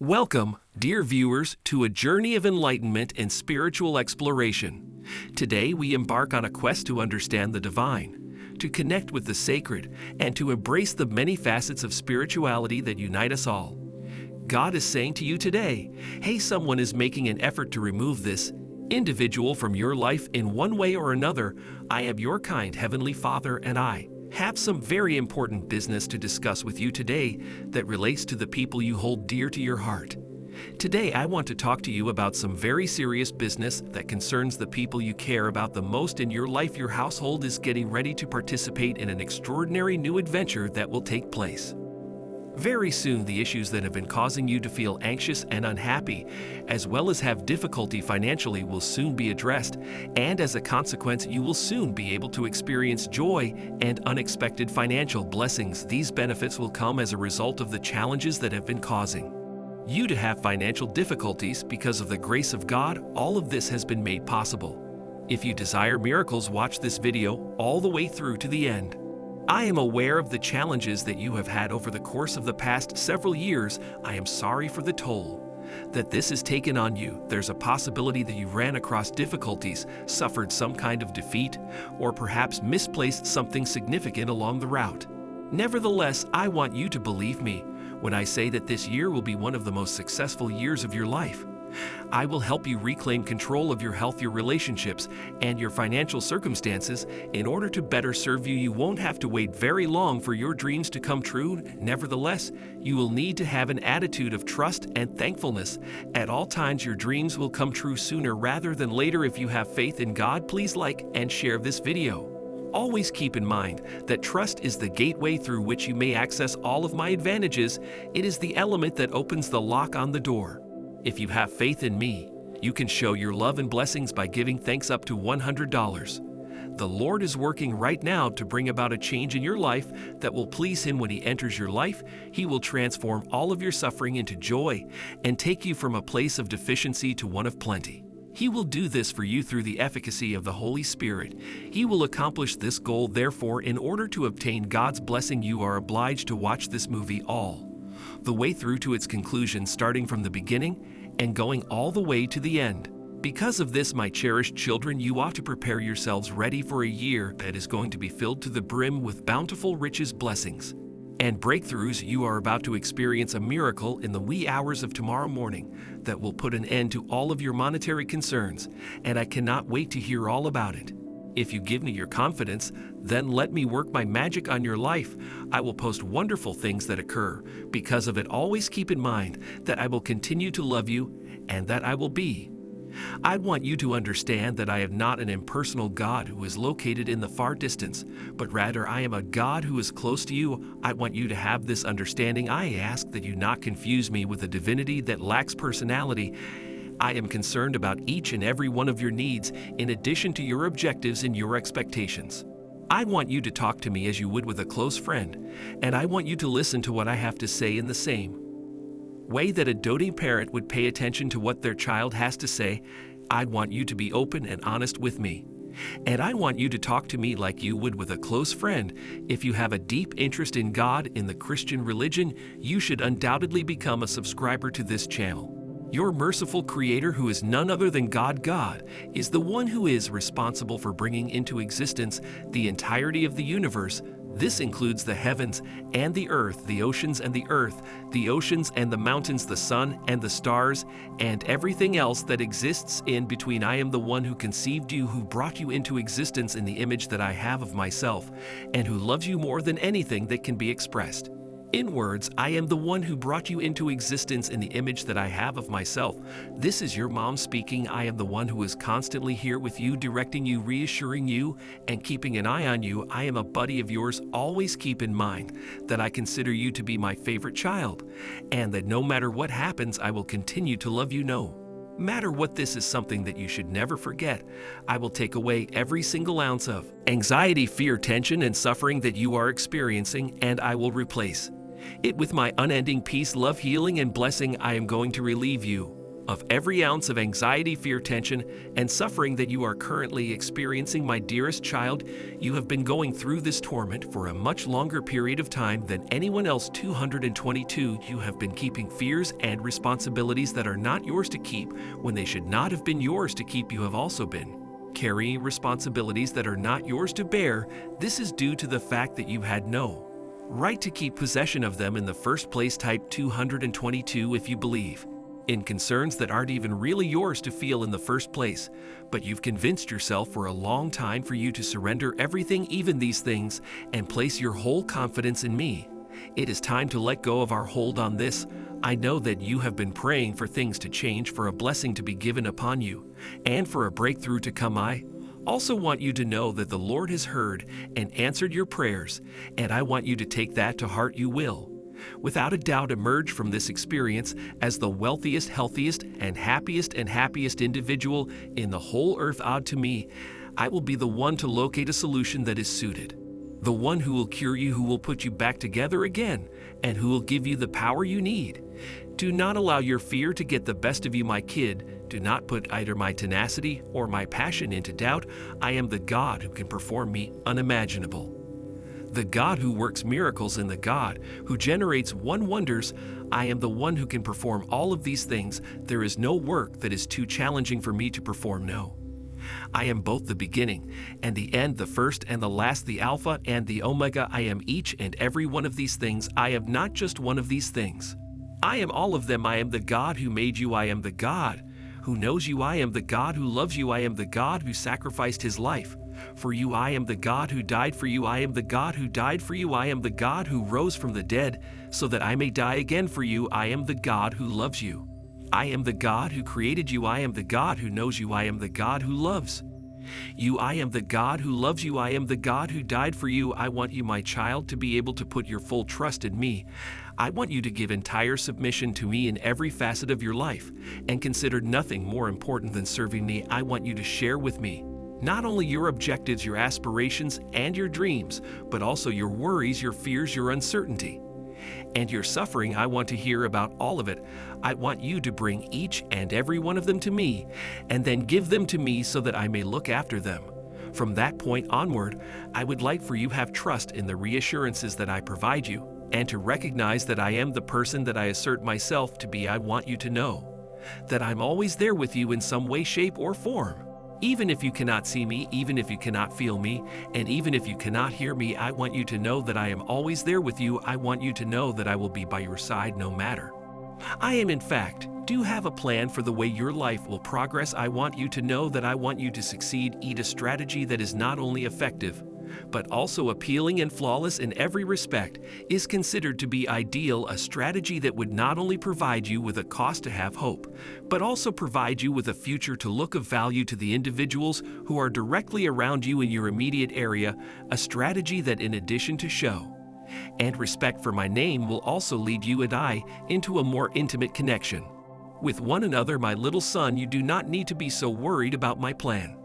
Welcome, dear viewers, to a journey of enlightenment and spiritual exploration. Today we embark on a quest to understand the divine, to connect with the sacred, and to embrace the many facets of spirituality that unite us all. God is saying to you today, hey, someone is making an effort to remove this individual from your life in one way or another. I am your kind Heavenly Father, and I have some very important business to discuss with you today that relates to the people you hold dear to your heart. Today, I want to talk to you about some very serious business that concerns the people you care about the most in your life. Your household is getting ready to participate in an extraordinary new adventure that will take place. Very soon, the issues that have been causing you to feel anxious and unhappy, as well as have difficulty financially, will soon be addressed, and as a consequence, you will soon be able to experience joy and unexpected financial blessings. These benefits will come as a result of the challenges that have been causing you to have financial difficulties. Because of the grace of God, all of this has been made possible. If you desire miracles, watch this video all the way through to the end. I am aware of the challenges that you have had over the course of the past several years. I am sorry for the toll that this has taken on you. There's a possibility that you ran across difficulties, suffered some kind of defeat, or perhaps misplaced something significant along the route. Nevertheless, I want you to believe me when I say that this year will be one of the most successful years of your life. I will help you reclaim control of your health, your relationships, and your financial circumstances in order to better serve you. You won't have to wait very long for your dreams to come true. Nevertheless, you will need to have an attitude of trust and thankfulness. At all times, your dreams will come true sooner rather than later if you have faith in God. Please like and share this video. Always keep in mind that trust is the gateway through which you may access all of my advantages. It is the element that opens the lock on the door. If you have faith in me, you can show your love and blessings by giving thanks up to $100. The Lord is working right now to bring about a change in your life that will please Him. When He enters your life, He will transform all of your suffering into joy and take you from a place of deficiency to one of plenty. He will do this for you through the efficacy of the Holy Spirit. He will accomplish this goal. Therefore, in order to obtain God's blessing, you are obliged to watch this movie all the way through to its conclusion, starting from the beginning and going all the way to the end. Because of this, my cherished children, you ought to prepare yourselves ready for a year that is going to be filled to the brim with bountiful riches, blessings, and breakthroughs. You are about to experience a miracle in the wee hours of tomorrow morning that will put an end to all of your monetary concerns, and I cannot wait to hear all about it. If you give me your confidence, then let me work my magic on your life. I will post wonderful things that occur. Because of it, always keep in mind that I will continue to love you and that I will be. I want you to understand that I am not an impersonal God who is located in the far distance, but rather I am a God who is close to you. I want you to have this understanding. I ask that you not confuse me with a divinity that lacks personality. I am concerned about each and every one of your needs, in addition to your objectives and your expectations. I want you to talk to me as you would with a close friend, and I want you to listen to what I have to say in the same way that a doting parent would pay attention to what their child has to say. I want you to be open and honest with me, and I want you to talk to me like you would with a close friend. If you have a deep interest in God, in the Christian religion, you should undoubtedly become a subscriber to this channel. Your merciful Creator, who is none other than God, is the one who is responsible for bringing into existence the entirety of the universe. This includes the heavens and the earth, the oceans and the earth, the oceans and the mountains, the sun and the stars, and everything else that exists in between. I am the one who conceived you, who brought you into existence in the image that I have of myself, and who loves you more than anything that can be expressed. In words, I am the one who brought you into existence in the image that I have of myself. This is your mom speaking. I am the one who is constantly here with you, directing you, reassuring you, and keeping an eye on you. I am a buddy of yours. Always keep in mind that I consider you to be my favorite child, and that no matter what happens, I will continue to love you. No matter what, this is something that you should never forget. I will take away every single ounce of anxiety, fear, tension, and suffering that you are experiencing, and I will replace it with my unending peace, love, healing, and blessing. I am going to relieve you Of every ounce of anxiety, fear, tension, and suffering that you are currently experiencing, my dearest child, you have been going through this torment for a much longer period of time than anyone else. 222, you have been keeping fears and responsibilities that are not yours to keep when they should not have been yours to keep. You have also been carrying responsibilities that are not yours to bear. This is due to the fact that you had no right to keep possession of them in the first place. Type 222 if you believe in concerns that aren't even really yours to feel in the first place, but you've convinced yourself for a long time for you to surrender everything, even these things, and place your whole confidence in me. It is time to let go of our hold on this. I know that you have been praying for things to change, for a blessing to be given upon you, and for a breakthrough to come. I also want you to know that the Lord has heard and answered your prayers, and I want you to take that to heart. You will, without a doubt, emerge from this experience as the wealthiest, healthiest, and happiest individual in the whole earth. Odd to me, I will be the one to locate a solution that is suited, the one who will cure you, who will put you back together again, and who will give you the power you need. Do not allow your fear to get the best of you, my kid. Do not put either my tenacity or my passion into doubt. I am the God who can perform me unimaginable, the God who works miracles, and the God who generates wonders. I am the one who can perform all of these things. There is no work that is too challenging for me to perform. No. I am both the beginning and the end, the first and the last, the Alpha and the Omega. I am each and every one of these things. I am not just one of these things. I am all of them. I am the God who made you. I am the God who knows you. I am the God who loves you. I am the God who sacrificed his life for you. I am the God who died for you. I am the God who died for you. I am the God who rose from the dead so that I may die again for you. I am the God who loves you. I am the God who created you. I am the God who knows you. I am the God who loves you. I am the God who loves you. I am the God who died for you. I want you, my child, to be able to put your full trust in me. I want you to give entire submission to me in every facet of your life and consider nothing more important than serving me. I want you to share with me not only your objectives, your aspirations, and your dreams, but also your worries, your fears, your uncertainty, and your suffering. I want to hear about all of it. I want you to bring each and every one of them to me and then give them to me so that I may look after them. From that point onward, I would like for you to have trust in the reassurances that I provide you and to recognize that I am the person that I assert myself to be. I want you to know that I'm always there with you in some way, shape, or form. Even if you cannot see me, even if you cannot feel me, and even if you cannot hear me, I want you to know that I am always there with you. I want you to know that I will be by your side no matter. I am, in fact, do have a plan for the way your life will progress. I want you to know that I want you to succeed. Eat a strategy that is not only effective, but also appealing and flawless in every respect, is considered to be ideal, a strategy that would not only provide you with a cause to have hope, but also provide you with a future to look of value to the individuals who are directly around you in your immediate area, a strategy that, in addition to show and respect for my name, will also lead you and I into a more intimate connection with one another. My little son, you do not need to be so worried about my plan.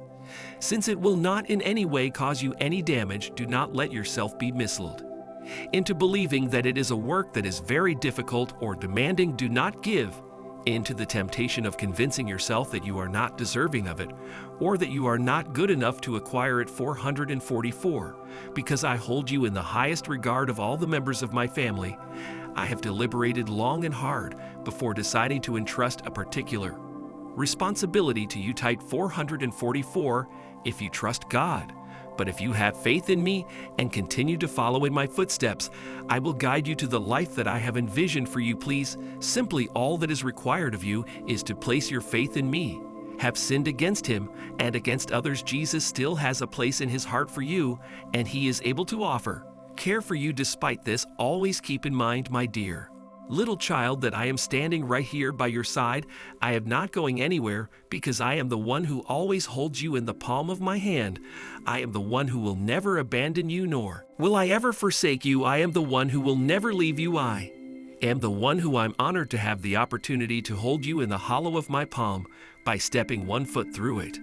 Since it will not in any way cause you any damage, do not let yourself be misled into believing that it is a work that is very difficult or demanding. Do not give into the temptation of convincing yourself that you are not deserving of it or that you are not good enough to acquire it. 444. Because I hold you in the highest regard of all the members of my family, I have deliberated long and hard before deciding to entrust a particular responsibility to you. Type 444 if you trust God. But if you have faith in me and continue to follow in my footsteps, I will guide you to the life that I have envisioned for you. Please, simply all that is required of you is to place your faith in me. Have sinned against him and against others. Jesus still has a place in his heart for you, and he is able to offer care for you despite this. Always keep in mind, my dear little child, that I am standing right here by your side. I am not going anywhere because I am the one who always holds you in the palm of my hand. I am the one who will never abandon you, nor will I ever forsake you. I am the one who will never leave you. I am the one who I'm honored to have the opportunity to hold you in the hollow of my palm by stepping one foot through it.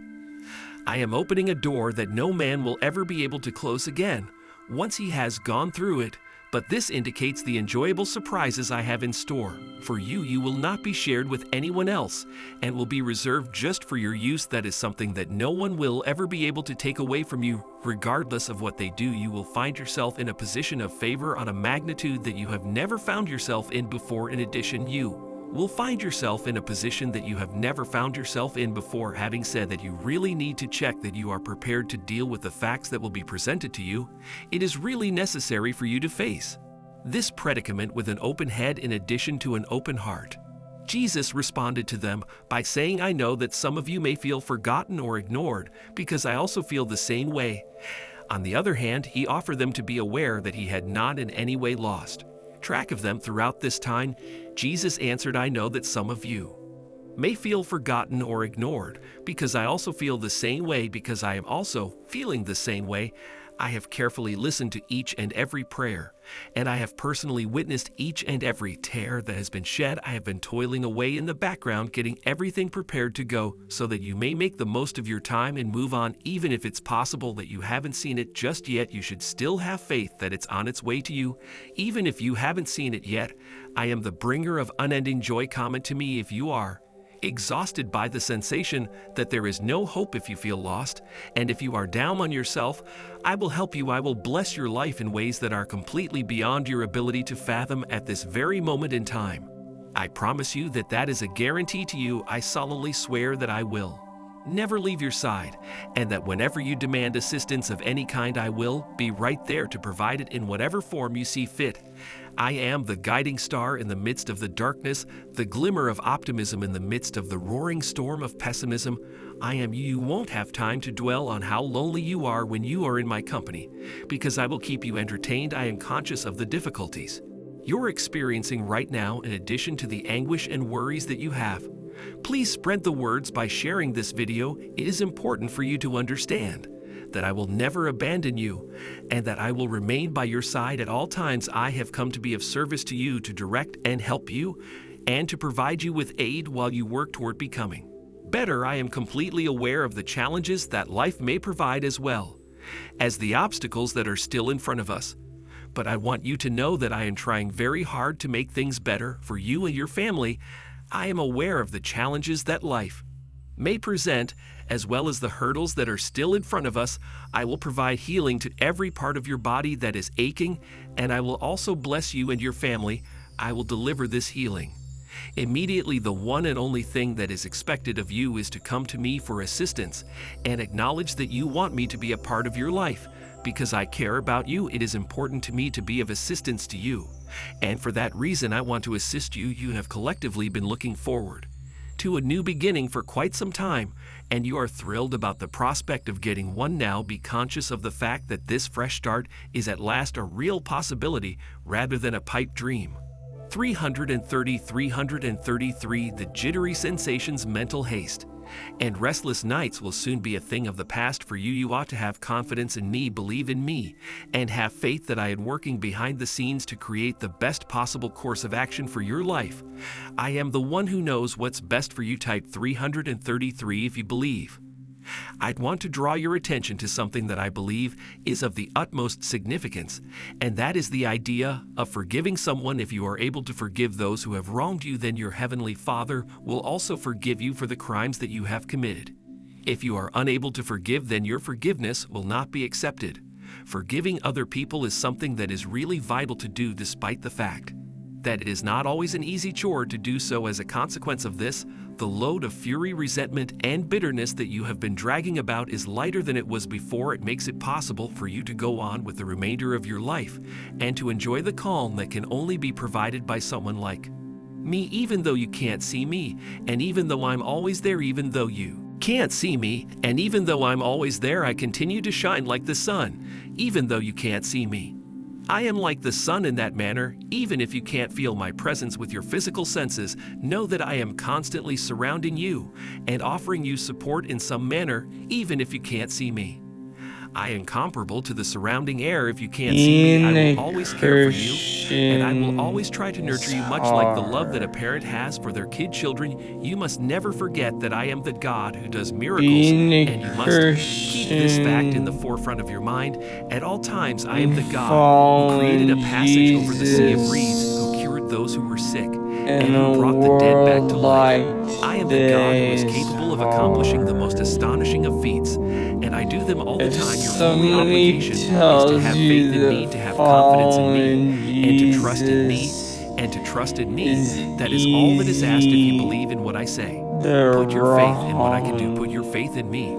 I am opening a door that no man will ever be able to close again once he has gone through it. but this indicates the enjoyable surprises I have in store. For you will not be shared with anyone else and will be reserved just for your use. That is something that no one will ever be able to take away from you. Regardless of what they do, you will find yourself in a position of favor on a magnitude that you have never found yourself in before. In addition, you will find yourself in a position that you have never found yourself in before. Having said that, you really need to check that you are prepared to deal with the facts that will be presented to you. It is really necessary for you to face this predicament with an open head in addition to an open heart. Jesus responded to them by saying, "I know that some of you may feel forgotten or ignored, because I also feel the same way." On the other hand, he offered them to be aware that he had not in any way lost track of them throughout this time. Jesus answered, "I know that some of you may feel forgotten or ignored, because I also feel the same way, because I am also feeling the same way. I have carefully listened to each and every prayer, and I have personally witnessed each and every tear that has been shed. I have been toiling away in the background, getting everything prepared to go, so that you may make the most of your time and move on. Even if it's possible that you haven't seen it just yet, you should still have faith that it's on its way to you. Even if you haven't seen it yet, I am the bringer of unending joy. Comment to me if you are exhausted by the sensation that there is no hope. If you feel lost, and if you are down on yourself, I will help you. I will bless your life in ways that are completely beyond your ability to fathom at this very moment in time. I promise you that that is a guarantee to you. I solemnly swear that I will never leave your side, and that whenever you demand assistance of any kind, I will be right there to provide it in whatever form you see fit. I am the guiding star in the midst of the darkness, the glimmer of optimism in the midst of the roaring storm of pessimism. I am you. You won't have time to dwell on how lonely you are when you are in my company, because I will keep you entertained. I am conscious of the difficulties you're experiencing right now, in addition to the anguish and worries that you have. Please spread the words by sharing this video. It is important for you to understand that I will never abandon you, and that I will remain by your side at all times. I have come to be of service to you, to direct and help you, and to provide you with aid while you work toward becoming better. I am completely aware of the challenges that life may provide, as well as the obstacles that are still in front of us. But I want you to know that I am trying very hard to make things better for you and your family. I am aware of the challenges that life may present, as well as the hurdles that are still in front of us. I will provide healing to every part of your body that is aching, and I will also bless you and your family. I will deliver this healing immediately. The one and only thing that is expected of you is to come to me for assistance and acknowledge that you want me to be a part of your life. Because I care about you, it is important to me to be of assistance to you. And for that reason, I want to assist you. You have collectively been looking forward to a new beginning for quite some time, and you are thrilled about the prospect of getting one now. Be conscious of the fact that this fresh start is at last a real possibility rather than a pipe dream. 333, the jittery sensations, mental haste, and restless nights will soon be a thing of the past for you. You ought to have confidence in me, believe in me, and have faith that I am working behind the scenes to create the best possible course of action for your life. I am the one who knows what's best for you. Type 333 if you believe. I'd want to draw your attention to something that I believe is of the utmost significance, and that is the idea of forgiving someone. If you are able to forgive those who have wronged you, then your Heavenly Father will also forgive you for the crimes that you have committed. If you are unable to forgive, then your forgiveness will not be accepted. Forgiving other people is something that is really vital to do, despite the fact that it is not always an easy chore to do so. As a consequence of this, the load of fury, resentment, and bitterness that you have been dragging about is lighter than it was before. It makes it possible for you to go on with the remainder of your life and to enjoy the calm that can only be provided by someone like me. Even though you can't see me, and even though I'm always there, even though you can't see me, and even though I'm always there, I continue to shine like the sun. Even though you can't see me, I am like the sun in that manner. Even if you can't feel my presence with your physical senses, know that I am constantly surrounding you and offering you support in some manner, even if you can't see me. I am comparable to the surrounding air. If you can't see me, I will always care for you, and I will always try to nurture you much like the love that a parent has for their kid children. You must never forget that I am the God who does miracles, and you must keep this fact in the forefront of your mind at all times. I am the God who created a passage over the sea of reeds, who cured those who were sick, and who brought the dead back to life. I am the God who is capable of accomplishing the most astonishing of feats, and I do them all the time. Your only obligation is to have faith in me, to have confidence in me, and to trust in me, and to trust in me. That is all that is asked if you believe in what I say. Put your faith in what I can do. Put your faith in me.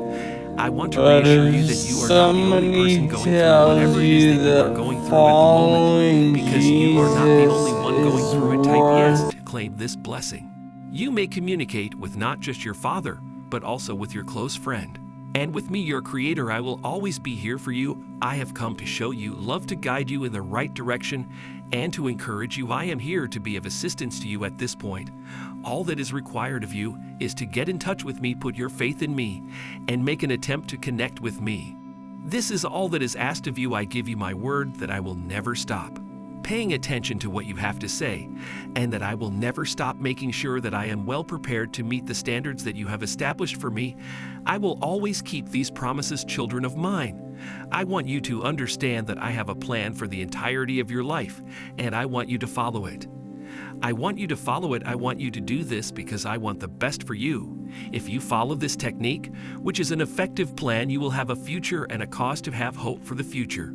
I want to reassure you that you are not the only person going through whatever it is that you are going through at the moment, because you are not the only one going through it. Type yes to claim this blessing. You may communicate with not just your Father, but also with your close friend. And with me, your Creator, I will always be here for you. I have come to show you love, to guide you in the right direction, and to encourage you. I am here to be of assistance to you at this point. All that is required of you is to get in touch with me, put your faith in me, and make an attempt to connect with me. This is all that is asked of you. I give you my word that I will never stop paying attention to what you have to say, and that I will never stop making sure that I am well prepared to meet the standards that you have established for me. I will always keep these promises, children of mine. I want you to understand that I have a plan for the entirety of your life, and I want you to follow it. I want you to follow it. I want you to do this because I want the best for you. If you follow this technique, which is an effective plan, you will have a future and a cause to have hope for the future.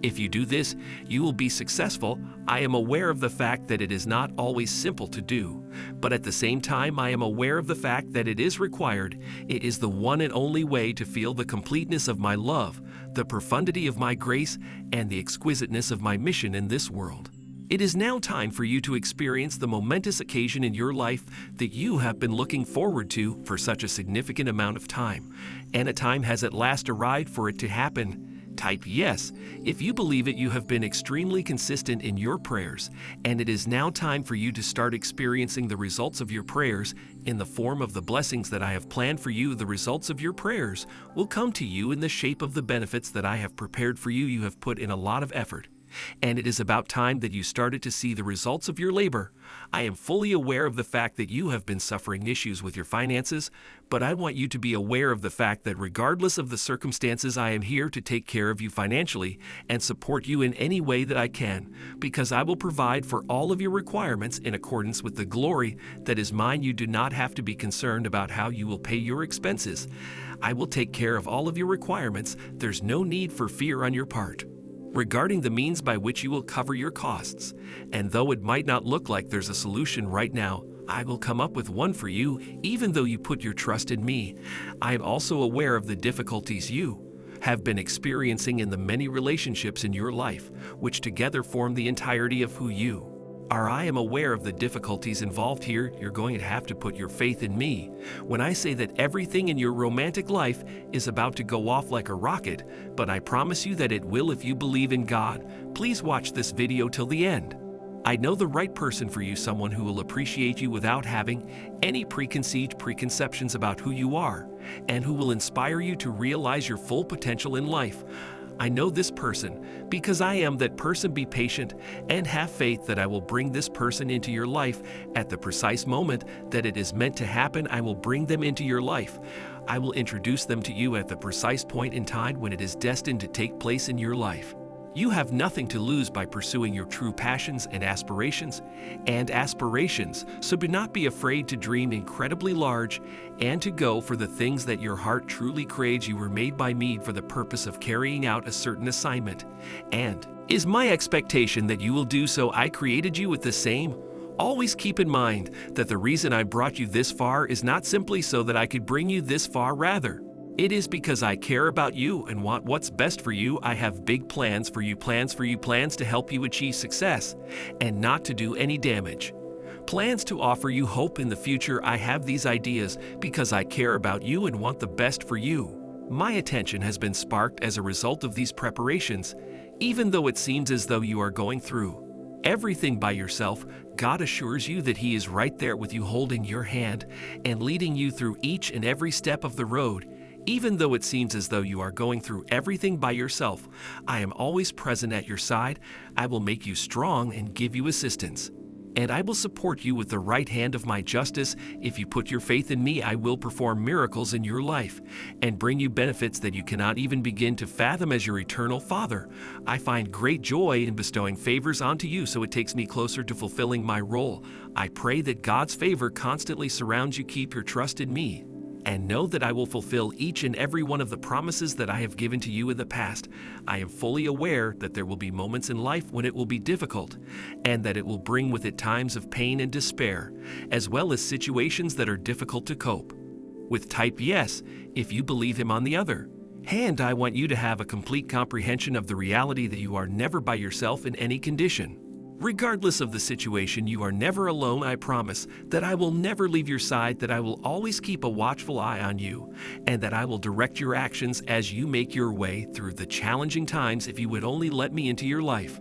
If you do this, you will be successful. I am aware of the fact that it is not always simple to do, but at the same time, I am aware of the fact that it is required. It is the one and only way to feel the completeness of my love, the profundity of my grace, and the exquisiteness of my mission in this world. It is now time for you to experience the momentous occasion in your life that you have been looking forward to for such a significant amount of time, and a time has at last arrived for it to happen. Type yes if you believe it. You have been extremely consistent in your prayers, and it is now time for you to start experiencing the results of your prayers in the form of the blessings that I have planned for you. The results of your prayers will come to you in the shape of the benefits that I have prepared for you. You have put in a lot of effort, and it is about time that you started to see the results of your labor. I am fully aware of the fact that you have been suffering issues with your finances, but I want you to be aware of the fact that regardless of the circumstances, I am here to take care of you financially and support you in any way that I can, because I will provide for all of your requirements in accordance with the glory that is mine. You do not have to be concerned about how you will pay your expenses. I will take care of all of your requirements. There's no need for fear on your part regarding the means by which you will cover your costs. And though it might not look like there's a solution right now, I will come up with one for you, even though you put your trust in me. I am also aware of the difficulties you have been experiencing in the many relationships in your life, which together form the entirety of who you are. I am aware of the difficulties involved here. You're going to have to put your faith in me when I say that everything in your romantic life is about to go off like a rocket, but I promise you that it will if you believe in God. Please watch this video till the end. I know the right person for you, someone who will appreciate you without having any preconceptions about who you are, and who will inspire you to realize your full potential in life. I know this person because I am that person. Be patient and have faith that I will bring this person into your life at the precise moment that it is meant to happen. I will bring them into your life. I will introduce them to you at the precise point in time when it is destined to take place in your life. You have nothing to lose by pursuing your true passions and aspirations, so do not be afraid to dream incredibly large and to go for the things that your heart truly craves. You were made by me for the purpose of carrying out a certain assignment, and is my expectation that you will do so. I created you with the same. Always keep in mind that the reason I brought you this far is not simply so that I could bring you this far. Rather, it is because I care about you and want what's best for you. I have big plans for you, plans to help you achieve success and not to do any damage. Plans to offer you hope in the future. I have these ideas because I care about you and want the best for you. My attention has been sparked as a result of these preparations, even though it seems as though you are going through everything by yourself. God assures you that He is right there with you, holding your hand and leading you through each and every step of the road. Even though it seems as though you are going through everything by yourself, I am always present at your side. I will make you strong and give you assistance. And I will support you with the right hand of my justice. If you put your faith in me, I will perform miracles in your life and bring you benefits that you cannot even begin to fathom as your eternal Father. I find great joy in bestowing favors onto you, so it takes me closer to fulfilling my role. I pray that God's favor constantly surrounds you. Keep your trust in me, and know that I will fulfill each and every one of the promises that I have given to you in the past. I am fully aware that there will be moments in life when it will be difficult, and that it will bring with it times of pain and despair, as well as situations that are difficult to cope with. Type yes if you believe him on the other hand. I want you to have a complete comprehension of the reality that you are never by yourself in any condition. Regardless of the situation, you are never alone. I promise that I will never leave your side, that I will always keep a watchful eye on you, and that I will direct your actions as you make your way through the challenging times if you would only let me into your life.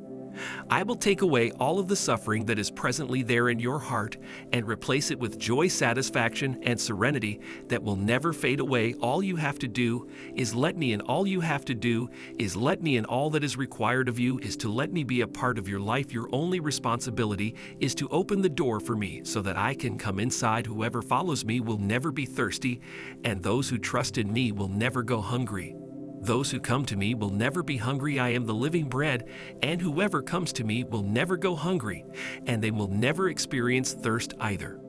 I will take away all of the suffering that is presently there in your heart and replace it with joy, satisfaction, and serenity that will never fade away. All you have to do is let me in. All you have to do is let me in. All that is required of you is to let me be a part of your life. Your only responsibility is to open the door for me so that I can come inside. Whoever follows me will never be thirsty, and those who trust in me will never go hungry. Those who come to me will never be hungry. I am the living bread, and whoever comes to me will never go hungry, and they will never experience thirst either.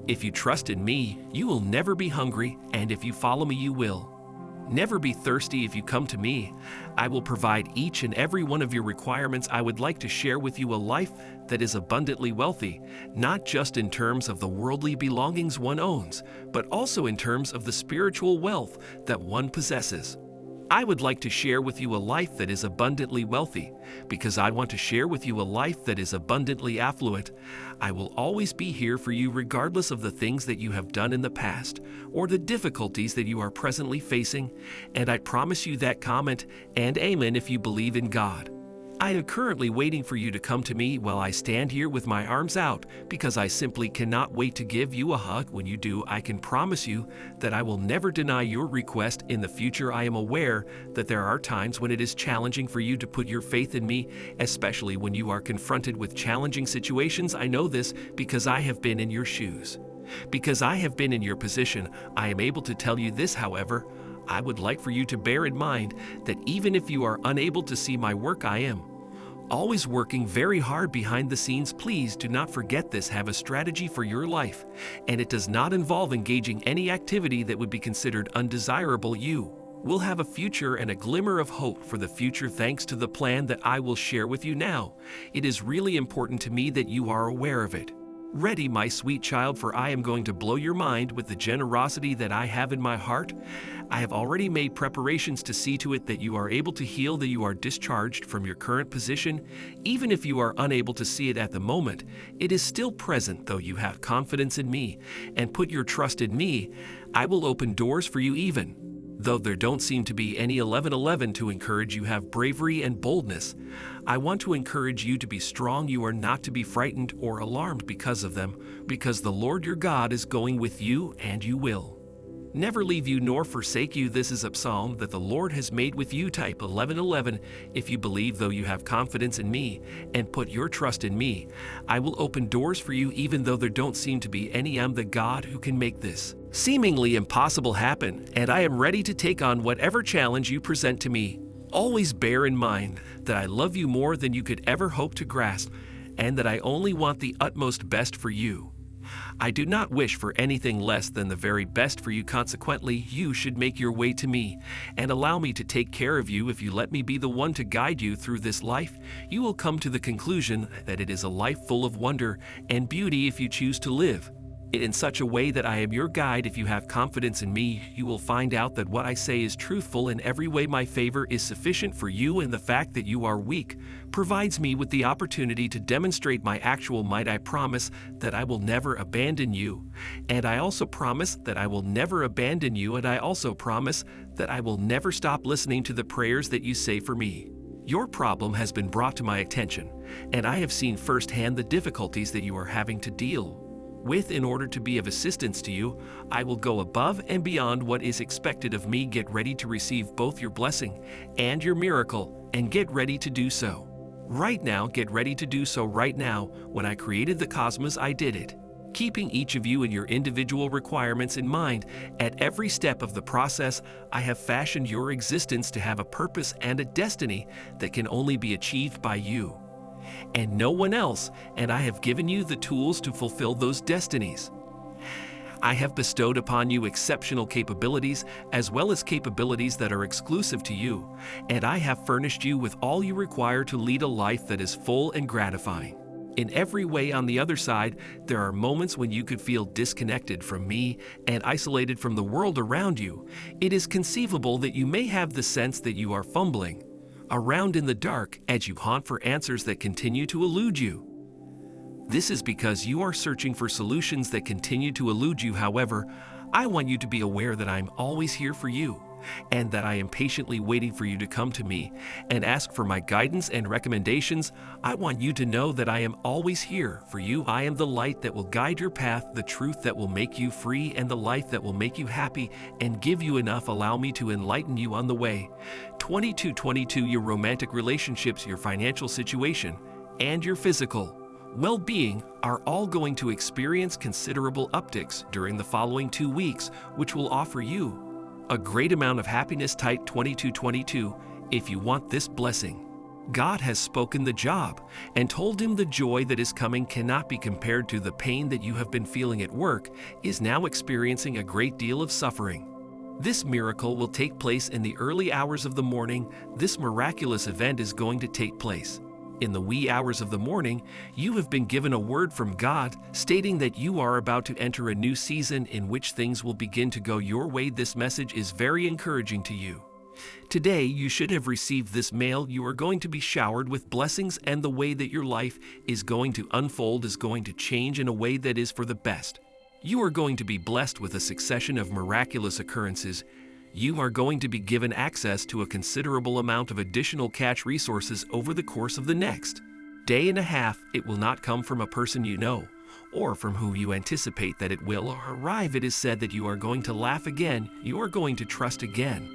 If you trust in me, you will never be hungry, and if you follow me, you will never be thirsty. If you come to me, I will provide each and every one of your requirements. I would like to share with you a life that is abundantly wealthy, not just in terms of the worldly belongings one owns, but also in terms of the spiritual wealth that one possesses. I would like to share with you a life that is abundantly wealthy, because I want to share with you a life that is abundantly affluent. I will always be here for you regardless of the things that you have done in the past or the difficulties that you are presently facing, and I promise you that. Comment and amen if you believe in God. I am currently waiting for you to come to me while I stand here with my arms out, because I simply cannot wait to give you a hug. When you do, I can promise you that I will never deny your request in the future. I am aware that there are times when it is challenging for you to put your faith in me, especially when you are confronted with challenging situations. I know this because I have been in your shoes. Because I have been in your position, I am able to tell you this. However, I would like for you to bear in mind that even if you are unable to see my work, I am always working very hard behind the scenes. Please do not forget this. Have a strategy for your life, and it does not involve engaging any activity that would be considered undesirable. You will have a future and a glimmer of hope for the future thanks to the plan that I will share with you now. It is really important to me that you are aware of it. Ready, my sweet child, for I am going to blow your mind with the generosity that I have in my heart. I have already made preparations to see to it that you are able to heal, that you are discharged from your current position. Even if you are unable to see it at the moment, it is still present. Though you have confidence in me and put your trust in me, I will open doors for you even though there don't seem to be any 11:11 to encourage you. Have bravery and boldness. I want to encourage you to be strong. You are not to be frightened or alarmed because of them, because the Lord your God is going with you, and you will never leave you nor forsake you. This is a psalm that the Lord has made with you. Type 11:11 if you believe. Though you have confidence in me and put your trust in me, I will open doors for you even though there don't seem to be any. I'm the God who can make this seemingly impossible happen, and I am ready to take on whatever challenge you present to me. Always bear in mind that I love you more than you could ever hope to grasp, and that I only want the utmost best for you. I do not wish for anything less than the very best for you. Consequently, you should make your way to me and allow me to take care of you. If you let me be the one to guide you through this life, you will come to the conclusion that it is a life full of wonder and beauty if you choose to live it in such a way that I am your guide. If you have confidence in me, you will find out that what I say is truthful in every way. My favor is sufficient for you, and the fact that you are weak provides me with the opportunity to demonstrate my actual might. I promise that I will never abandon you, and I also promise that I will never abandon you, and I also promise that I will never stop listening to the prayers that you say for me. Your problem has been brought to my attention, and I have seen firsthand the difficulties that you are having to deal In order to be of assistance to you, I will go above and beyond what is expected of me. Get ready to receive both your blessing and your miracle, and get ready to do so. Right now, get ready to do so right now. When I created the cosmos, I did it. Keeping each of you and your individual requirements in mind, at every step of the process, I have fashioned your existence to have a purpose and a destiny that can only be achieved by you and no one else, and I have given you the tools to fulfill those destinies. I have bestowed upon you exceptional capabilities, as well as capabilities that are exclusive to you, and I have furnished you with all you require to lead a life that is full and gratifying. In every way, on the other side, there are moments when you could feel disconnected from me and isolated from the world around you. It is conceivable that you may have the sense that you are fumbling around in the dark as you hunt for answers that continue to elude you. This is because you are searching for solutions that continue to elude you. However, I want you to be aware that I'm always here for you, and that I am patiently waiting for you to come to me and ask for my guidance and recommendations. I want you to know that I am always here for you. I am the light that will guide your path, the truth that will make you free, and the life that will make you happy and give you enough. Allow me to enlighten you on the way. 2222, your romantic relationships, your financial situation, and your physical well-being are all going to experience considerable upticks during the following 2 weeks, which will offer you a great amount of happiness. Type 2222 if you want this blessing. God has spoken the job and told him the joy that is coming cannot be compared to the pain that you have been feeling at work is now experiencing a great deal of suffering. This miracle will take place in the early hours of the morning. This miraculous event is going to take place in the wee hours of the morning. You have been given a word from God stating that you are about to enter a new season in which things will begin to go your way. This message is very encouraging to you. Today, you should have received this mail. You are going to be showered with blessings, and the way that your life is going to unfold is going to change in a way that is for the best. You are going to be blessed with a succession of miraculous occurrences. You are going to be given access to a considerable amount of additional cash resources over the course of the next day and a half. It will not come from a person you know or from who you anticipate that it will arrive. It is said that you are going to laugh again, you are going to trust again,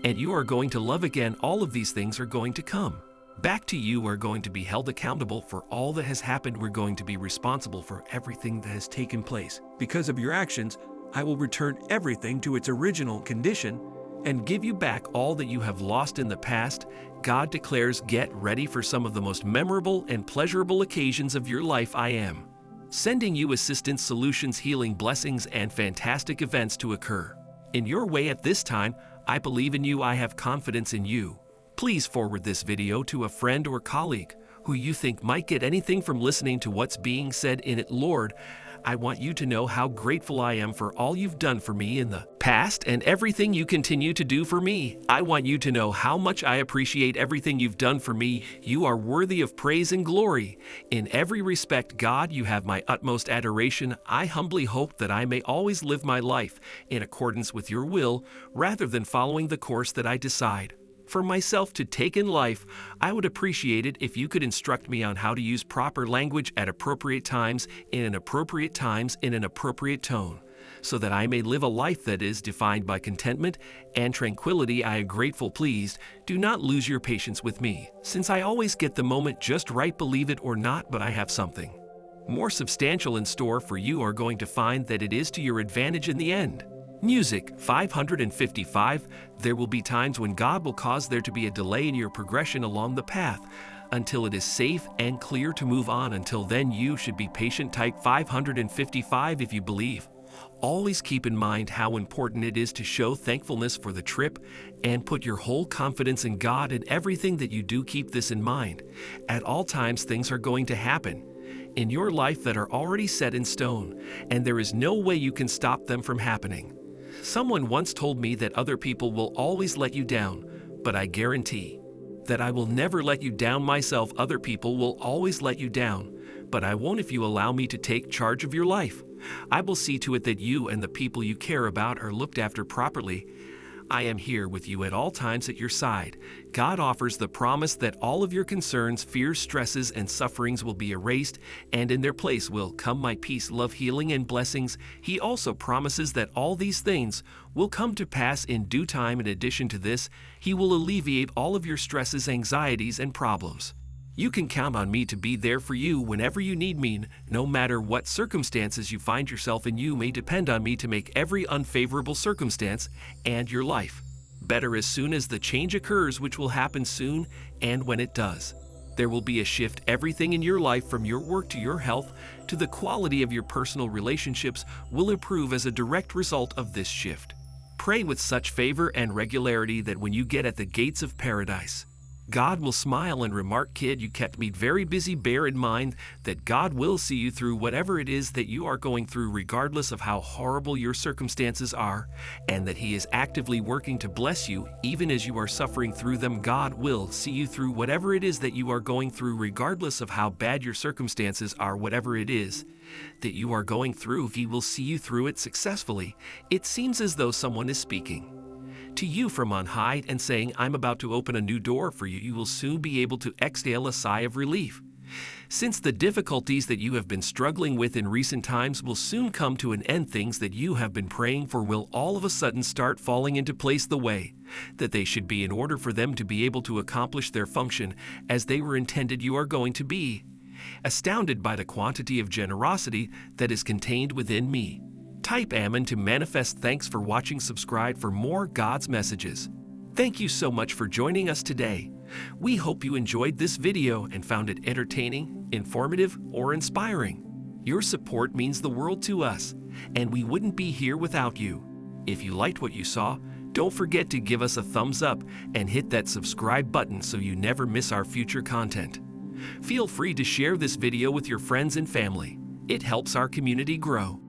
and you are going to love again. All of these things are going to come back to you. Are going to be held accountable for all that has happened. We're going to be responsible for everything that has taken place. Because of your actions, I will return everything to its original condition and give you back all that you have lost in the past. God declares, get ready for some of the most memorable and pleasurable occasions of your life. I am sending you assistance, solutions, healing, blessings, and fantastic events to occur in your way at this time. I believe in you. I have confidence in you. Please forward this video to a friend or colleague who you think might get anything from listening to what's being said in it. Lord, I want you to know how grateful I am for all you've done for me in the past and everything you continue to do for me. I want you to know how much I appreciate everything you've done for me. You are worthy of praise and glory. In every respect, God, you have my utmost adoration. I humbly hope that I may always live my life in accordance with your will, rather than following the course that I decide for myself to take in life. I would appreciate it if you could instruct me on how to use proper language at appropriate times, in an appropriate tone, so that I may live a life that is defined by contentment and tranquility. I am grateful. Please do not lose your patience with me, since I always get the moment just right. Believe it or not, but I have something more substantial in store for you. Are going to find that it is to your advantage in the end. Music 555. There will be times when God will cause there to be a delay in your progression along the path until it is safe and clear to move on. Until then, you should be patient. Type 555 if you believe. Always keep in mind how important it is to show thankfulness for the trip and put your whole confidence in God in everything that you do. Keep this in mind. At all times, things are going to happen in your life that are already set in stone, and there is no way you can stop them from happening. Someone once told me that other people will always let you down, but I guarantee that I will never let you down myself. Other people will always let you down, but I won't if you allow me to take charge of your life. I will see to it that you and the people you care about are looked after properly. I am here with you at all times at your side. God offers the promise that all of your concerns, fears, stresses, and sufferings will be erased, and in their place will come my peace, love, healing, and blessings. He also promises that all these things will come to pass in due time. In addition to this, He will alleviate all of your stresses, anxieties, and problems. You can count on me to be there for you whenever you need me. No matter what circumstances you find yourself in, you may depend on me to make every unfavorable circumstance and your life better as soon as the change occurs, which will happen soon. And when it does, there will be a shift. Everything in your life, from your work to your health to the quality of your personal relationships, will improve as a direct result of this shift. Pray with such favor and regularity that when you get at the gates of paradise, God will smile and remark, "Kid, you kept me very busy." Bear in mind that God will see you through whatever it is that you are going through, regardless of how horrible your circumstances are, and that He is actively working to bless you even as you are suffering through them. God will see you through whatever it is that you are going through, regardless of how bad your circumstances are. Whatever it is that you are going through, He will see you through it successfully. It seems as though someone is speaking to you from on high and saying, "I'm about to open a new door for you." You will soon be able to exhale a sigh of relief, since the difficulties that you have been struggling with in recent times will soon come to an end. Things that you have been praying for will all of a sudden start falling into place the way that they should be in order for them to be able to accomplish their function as they were intended. You are going to be astounded by the quantity of generosity that is contained within me. Type Amen to manifest. Thanks for watching. Subscribe for more God's messages. Thank you so much for joining us today. We hope you enjoyed this video and found it entertaining, informative, or inspiring. Your support means the world to us, and we wouldn't be here without you. If you liked what you saw, don't forget to give us a thumbs up and hit that subscribe button so you never miss our future content. Feel free to share this video with your friends and family. It helps our community grow.